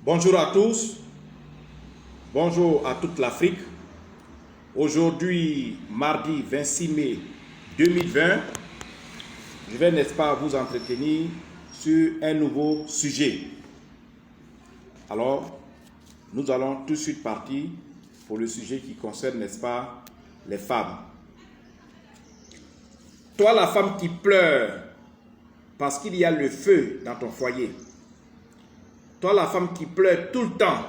Bonjour à tous, bonjour à toute l'Afrique. Aujourd'hui, mardi 26 mai 2020, je vais, n'est-ce pas, vous entretenir sur un nouveau sujet. Alors, nous allons tout de suite partir pour le sujet qui concerne, n'est-ce pas, les femmes. Toi, la femme qui pleure parce qu'il y a le feu dans ton foyer. Toi, la femme qui pleure tout le temps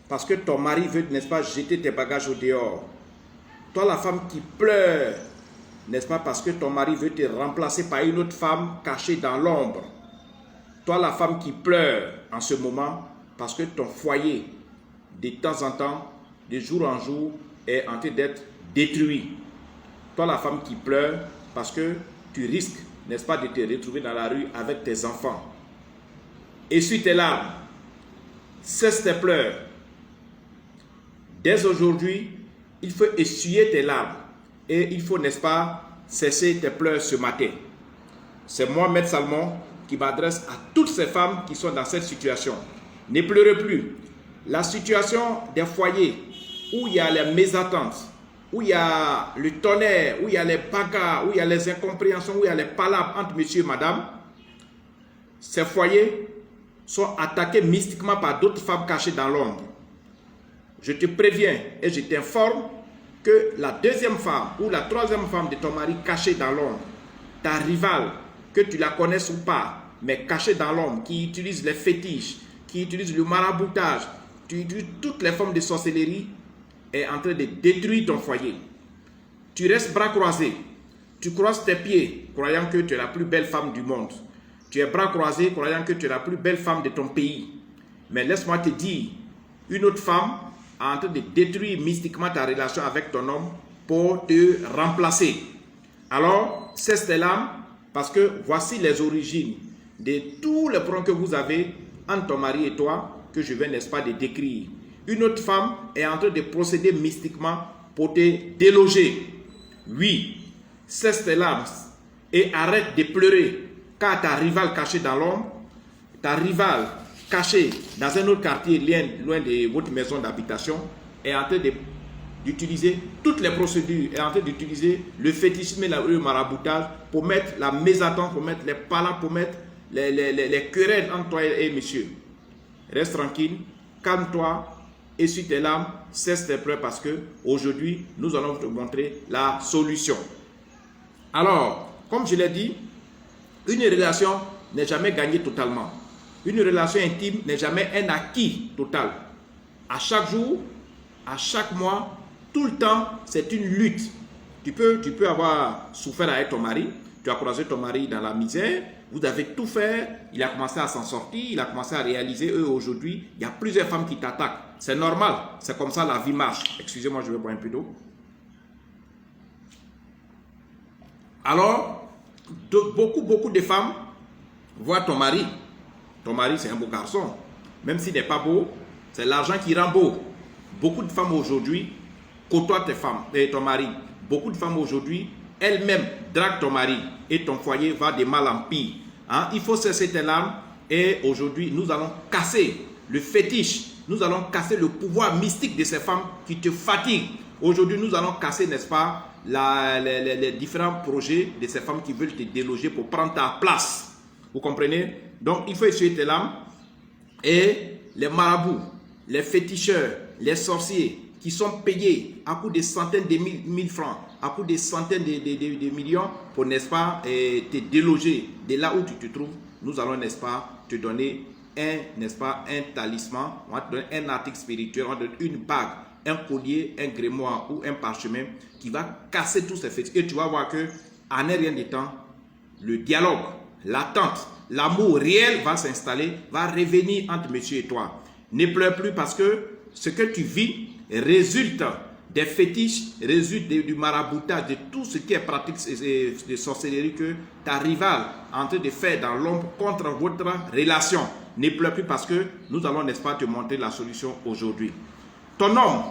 parce que ton mari veut, n'est-ce pas, jeter tes bagages au dehors. Toi, la femme qui pleure, n'est-ce pas, parce que ton mari veut te remplacer par une autre femme cachée dans l'ombre. Toi, la femme qui pleure en ce moment parce que ton foyer, de temps en temps, de jour en jour, est en train d'être détruit. Toi, la femme qui pleure parce que tu risques, n'est-ce pas, de te retrouver dans la rue avec tes enfants. Essuie tes larmes. Cesse tes pleurs. Dès aujourd'hui, il faut essuyer tes larmes. Et il faut, n'est-ce pas, cesser tes pleurs ce matin. C'est moi, Maître Salmon, qui m'adresse à toutes ces femmes qui sont dans cette situation. Ne pleurez plus. La situation des foyers où il y a les mésententes, où il y a le tonnerre, où il y a les bagarres, où il y a les incompréhensions, où il y a les palabres entre monsieur et madame, ces foyers sont attaqués mystiquement par d'autres femmes cachées dans l'ombre. Je te préviens et je t'informe que la deuxième femme ou la troisième femme de ton mari cachée dans l'ombre, ta rivale, que tu la connaisses ou pas, mais cachée dans l'ombre, qui utilise les fétiches, qui utilise le maraboutage, qui utilise toutes les formes de sorcellerie, est en train de détruire ton foyer. Tu restes bras croisés, tu croises tes pieds, croyant que tu es la plus belle femme du monde. Tu es bras croisés, croyant que tu es la plus belle femme de ton pays. Mais laisse-moi te dire, une autre femme est en train de détruire mystiquement ta relation avec ton homme pour te remplacer. Alors, cesse tes larmes, parce que voici les origines de tous les problèmes que vous avez entre ton mari et toi, que je vais, n'est-ce pas, de décrire. Une autre femme est en train de procéder mystiquement pour te déloger. Oui, cesse tes larmes et arrête de pleurer. Car ta rivale cachée dans l'ombre, ta rivale cachée dans un autre quartier loin de votre maison d'habitation, est en train d'utiliser toutes les procédures, est en train d'utiliser le fétichisme et le maraboutage pour mettre la mésentente, pour mettre les palabres, pour mettre les querelles entre toi et monsieur. Reste tranquille, calme-toi, essuie tes larmes, cesse tes pleurs parce que aujourd'hui, nous allons te montrer la solution. Alors, comme je l'ai dit, une relation n'est jamais gagnée totalement. Une relation intime n'est jamais un acquis total. À chaque jour, à chaque mois, tout le temps, c'est une lutte. Tu peux avoir souffert avec ton mari, tu as croisé ton mari dans la misère, vous avez tout fait, il a commencé à s'en sortir, il a commencé à réaliser, aujourd'hui, il y a plusieurs femmes qui t'attaquent. C'est normal, c'est comme ça la vie marche. Excusez-moi, je vais boire un peu d'eau. Alors, beaucoup de femmes voient ton mari. Ton mari, c'est un beau garçon. Même s'il n'est pas beau, c'est l'argent qui rend beau. Beaucoup de femmes aujourd'hui côtoient ton mari. Beaucoup de femmes aujourd'hui, elles-mêmes draguent ton mari. Et ton foyer va de mal en pire. Hein? Il faut cesser tes larmes. Et aujourd'hui, nous allons casser le fétiche. Nous allons casser le pouvoir mystique de ces femmes qui te fatiguent. Aujourd'hui, nous allons casser, n'est-ce pas, les différents projets de ces femmes qui veulent te déloger pour prendre ta place. Vous comprenez? Donc, il faut essuyer tes larmes. Et les marabouts, les féticheurs, les sorciers qui sont payés à coup de centaines de mille francs, à coup de centaines de millions pour, n'est-ce pas, te déloger de là où tu te trouves, nous allons, n'est-ce pas, te donner un talisman, on va te donner un article spirituel, on va te donner une bague, un collier, un grimoire ou un parchemin qui va casser tous ces fétiches. Et tu vas voir que en un rien de temps, le dialogue, l'attente, l'amour réel va s'installer, va revenir entre monsieur et toi. Ne pleure plus parce que ce que tu vis résulte des fétiches, résulte du maraboutage, de tout ce qui est pratique de sorcellerie que ta rivale est en train de faire dans l'ombre contre votre relation. Ne pleure plus parce que nous allons, n'est-ce pas, te montrer la solution aujourd'hui. Ton homme,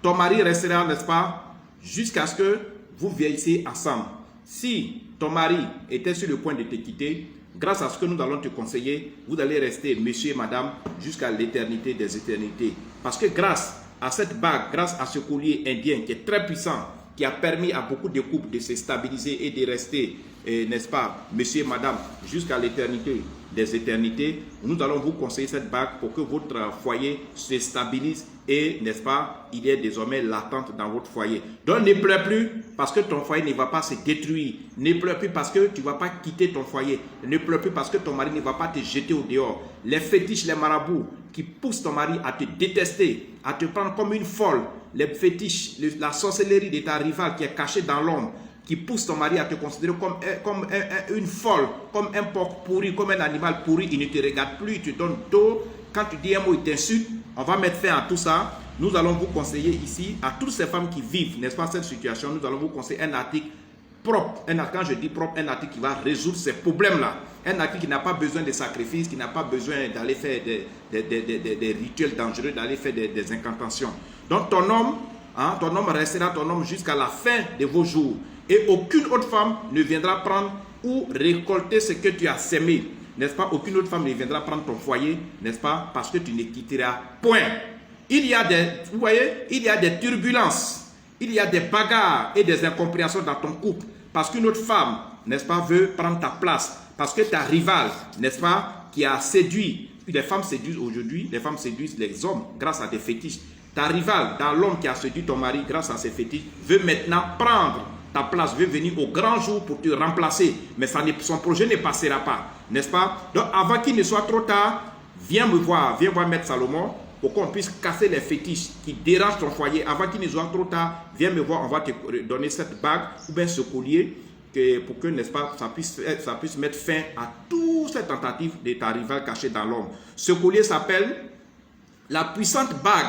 ton mari restera, n'est-ce pas, jusqu'à ce que vous vieillissiez ensemble. Si ton mari était sur le point de te quitter, grâce à ce que nous allons te conseiller, vous allez rester monsieur et madame jusqu'à l'éternité des éternités. Parce que grâce à cette bague, grâce à ce collier indien qui est très puissant, qui a permis à beaucoup de couples de se stabiliser et de rester, n'est-ce pas, monsieur et madame, jusqu'à l'éternité des éternités, nous allons vous conseiller cette bague pour que votre foyer se stabilise et, n'est-ce pas, il y ait désormais l'attente dans votre foyer. Donc ne pleure plus parce que ton foyer ne va pas se détruire. Ne pleure plus parce que tu ne vas pas quitter ton foyer. Ne pleure plus parce que ton mari ne va pas te jeter au dehors. Les fétiches, les marabouts qui poussent ton mari à te détester, à te prendre comme une folle, les fétiches, la sorcellerie de ta rivale qui est cachée dans l'ombre, qui pousse ton mari à te considérer comme une folle, comme un porc pourri, comme un animal pourri, il ne te regarde plus, il te donne dos. Quand tu dis un mot, il t'insulte. On va mettre fin à tout ça. Nous allons vous conseiller ici, à toutes ces femmes qui vivent, n'est-ce pas, cette situation, nous allons vous conseiller un article propre. Quand je dis propre, un article qui va résoudre ces problèmes-là. Un article qui n'a pas besoin de sacrifices, qui n'a pas besoin d'aller faire des rituels dangereux, d'aller faire des incantations. Donc ton homme restera ton homme jusqu'à la fin de vos jours. Et aucune autre femme ne viendra prendre ou récolter ce que tu as sémé. N'est-ce pas? Aucune autre femme ne viendra prendre ton foyer, n'est-ce pas? Parce que tu ne quitteras point. Il y a vous voyez, il y a des turbulences, il y a des bagarres et des incompréhensions dans ton couple. Parce qu'une autre femme, n'est-ce pas, veut prendre ta place. Parce que ta rivale, n'est-ce pas, qui a séduit. Les femmes séduisent aujourd'hui, les femmes séduisent les hommes grâce à des fétiches. Ta rivale, dans l'homme qui a séduit ton mari grâce à ses fétiches, veut maintenant prendre ta place, veut venir au grand jour pour te remplacer. Mais son projet ne passera pas, n'est-ce pas? Donc avant qu'il ne soit trop tard, viens voir Maître Salomon pour qu'on puisse casser les fétiches qui dérangent ton foyer. Avant qu'il ne soit trop tard, viens me voir, on va te donner cette bague ou bien ce collier pour que, n'est-ce pas, ça puisse mettre fin à toutes ces tentatives de ta rivale cachée dans l'ombre. Ce collier s'appelle la puissante bague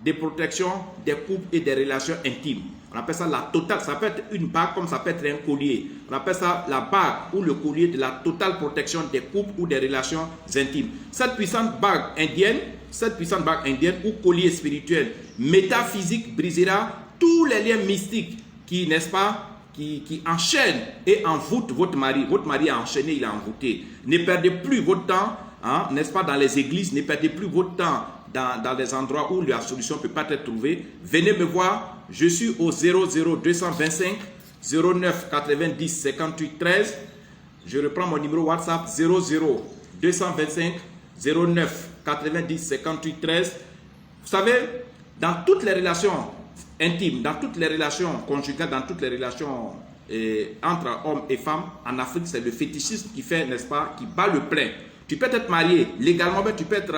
de protection des couples et des relations intimes. On appelle ça la totale. Ça peut être une bague comme ça peut être un collier. On appelle ça la bague ou le collier de la totale protection des couples ou des relations intimes. Cette puissante bague indienne ou collier spirituel métaphysique brisera tous les liens mystiques qui, n'est-ce pas, qui enchaînent et envoûtent votre mari. Votre mari est enchaîné, il est envoûté. Ne perdez plus votre temps, n'est-ce pas, dans les églises. Ne perdez plus votre temps dans des endroits où la solution ne peut pas être trouvée. Venez me voir. Je suis au 00225 09 90 58 13. Je reprends mon numéro WhatsApp 00225 09 90 58 13. Vous savez, dans toutes les relations intimes, dans toutes les relations conjugales, dans toutes les relations entre hommes et femmes, en Afrique, c'est le fétichisme qui fait, n'est-ce pas, qui bat le plein. Tu peux être marié, légalement, tu peux être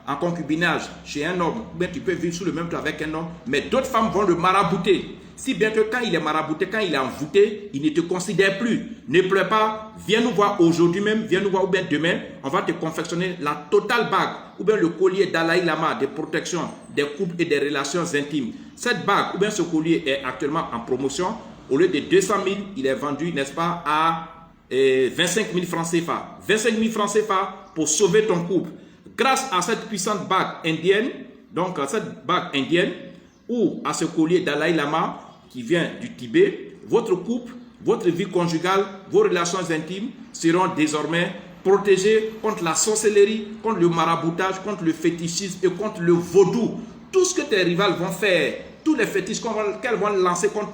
en concubinage chez un homme, ou bien tu peux vivre sous le même toit avec un homme, mais d'autres femmes vont le marabouter. Si bien que quand il est marabouté, quand il est envoûté, il ne te considère plus. Ne pleure pas, viens nous voir aujourd'hui même, viens nous voir ou bien demain, on va te confectionner la totale bague, ou bien le collier Dalai Lama de protection des couples et des relations intimes. Cette bague, ou bien ce collier est actuellement en promotion. Au lieu de 200 000, il est vendu, n'est-ce pas, à 25 000 francs CFA. 25 000 francs CFA pour sauver ton couple. Grâce à cette puissante bague indienne, donc à cette bague indienne, ou à ce collier Dalai Lama qui vient du Tibet, votre couple, votre vie conjugale, vos relations intimes seront désormais protégées contre la sorcellerie, contre le maraboutage, contre le fétichisme et contre le vaudou. Tout ce que tes rivales vont faire, tous les fétiches qu'elles vont lancer contre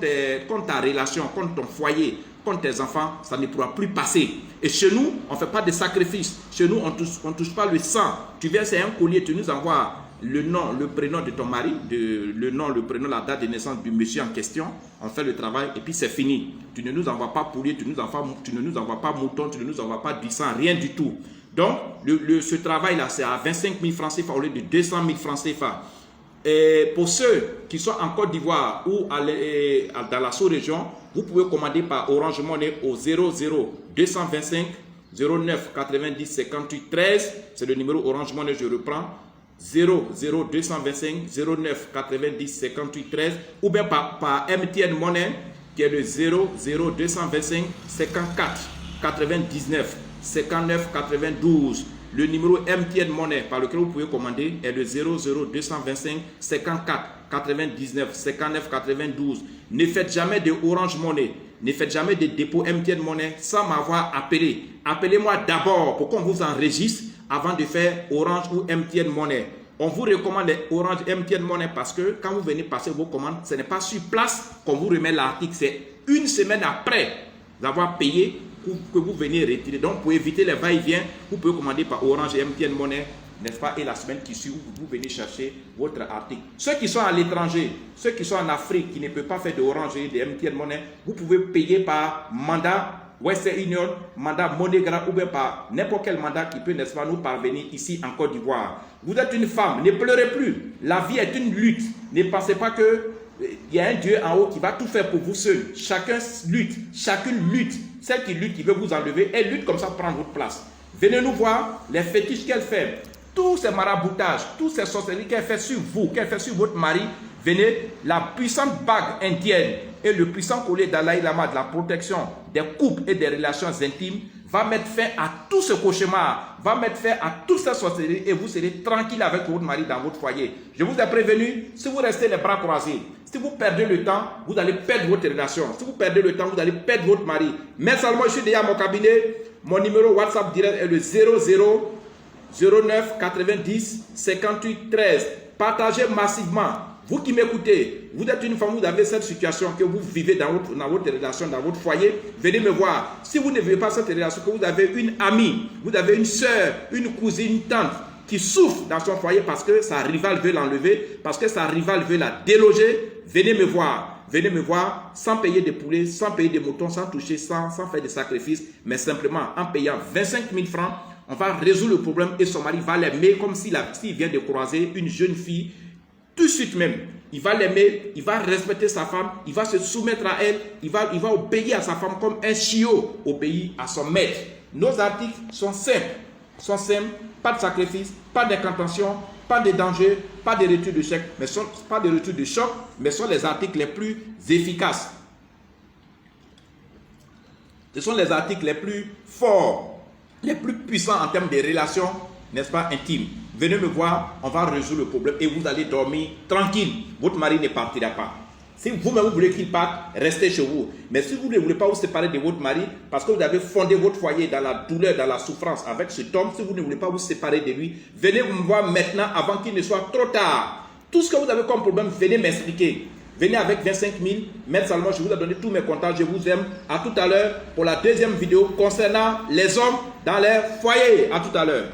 ta relation, contre ton foyer, contre tes enfants, ça ne pourra plus passer. Et chez nous, on ne fait pas de sacrifice. Chez nous, on ne touche pas le sang. Tu viens, c'est un collier, tu nous envoies le nom, le prénom de ton mari, le nom, le prénom, la date de naissance du monsieur en question. On fait le travail et puis c'est fini. Tu ne nous envoies pas poulet, tu ne nous envoies pas mouton, tu ne nous envoies pas du sang, rien du tout. Donc, ce travail-là, c'est à 25 000 francs CFA au lieu de 200 000 francs CFA. Et pour ceux qui sont en Côte d'Ivoire ou dans la sous-région, vous pouvez commander par Orange Money au 00225 09 90 58 13. C'est le numéro Orange Money, je reprends. 00225 09 90 58 13. Ou bien par MTN Money, qui est le 00225 54 99 59 92. Le numéro MTN Money par lequel vous pouvez commander est le 00225 54 99 59 92. Ne faites jamais de Orange Money. ne faites jamais de dépôt MTN Money sans m'avoir appelé. Appelez-moi d'abord pour qu'on vous enregistre avant de faire Orange ou MTN Money. On vous recommande les Orange MTN Money parce que quand vous venez passer vos commandes, ce n'est pas sur place qu'on vous remet l'article. C'est une semaine après d'avoir payé que vous venez retirer. Donc, pour éviter les va-et-vient, vous pouvez commander par Orange et MTN Money, n'est-ce pas? Et la semaine qui suit, vous venez chercher votre article. Ceux qui sont à l'étranger, ceux qui sont en Afrique, qui ne peuvent pas faire de Orange et de MTN Money, vous pouvez payer par mandat Western Union, mandat MoneyGram ou bien par n'importe quel mandat qui peut, n'est-ce pas, nous parvenir ici en Côte d'Ivoire. Vous êtes une femme, ne pleurez plus. La vie est une lutte. Ne pensez pas que il y a un Dieu en haut qui va tout faire pour vous seul. Chacun lutte, chacune lutte. Celle qui lutte, qui veut vous enlever, elle lutte comme ça pour prendre votre place. Venez nous voir les fétiches qu'elle fait. Tous ces maraboutages, toutes ces sorcelleries qu'elle fait sur vous, qu'elle fait sur votre mari, venez, la puissante bague indienne et le puissant collier d'Alaï Lama de la protection des couples et des relations intimes va mettre fin à tout ce cauchemar, va mettre fin à toute cette sorcellerie et vous serez tranquille avec votre mari dans votre foyer. Je vous ai prévenu, si vous restez les bras croisés, si vous perdez le temps, vous allez perdre votre relation. Si vous perdez le temps, vous allez perdre votre mari. Mais seulement, je suis déjà à mon cabinet. Mon numéro WhatsApp direct est le 00 09 90 58 13. Partagez massivement. Vous qui m'écoutez, vous êtes une femme, vous avez cette situation que vous vivez dans votre relation, dans votre foyer, venez me voir. Si vous ne vivez pas cette relation, que vous avez une amie, vous avez une soeur, une cousine, une tante qui souffre dans son foyer parce que sa rivale veut l'enlever, parce que sa rivale veut la déloger, venez me voir. Venez me voir sans payer des poulets, sans payer des moutons, sans toucher, sans faire des sacrifices, mais simplement en payant 25 000 francs, on va résoudre le problème et son mari va l'aimer comme s'il vient de croiser une jeune fille. Tout de suite même, il va l'aimer, il va respecter sa femme, il va se soumettre à elle, il va obéir à sa femme comme un chiot obéit à son maître. Nos articles sont simples, pas de sacrifice, pas d'incantation, pas de danger, pas de retour de chèque, pas de retour de choc, mais sont les articles les plus efficaces. Ce sont les articles les plus forts, les plus puissants en termes de relations, n'est-ce pas, intimes. Venez me voir, on va résoudre le problème et vous allez dormir tranquille. Votre mari ne partira pas. Si vous-même vous voulez qu'il parte, restez chez vous. Mais si vous ne voulez pas vous séparer de votre mari, parce que vous avez fondé votre foyer dans la douleur, dans la souffrance avec cet homme, si vous ne voulez pas vous séparer de lui, venez me voir maintenant avant qu'il ne soit trop tard. Tout ce que vous avez comme problème, venez m'expliquer. Venez avec 25 000. Maître Salomon, je vous ai donné tous mes contacts. Je vous aime. À tout à l'heure pour la deuxième vidéo concernant les hommes dans leur foyer. À tout à l'heure.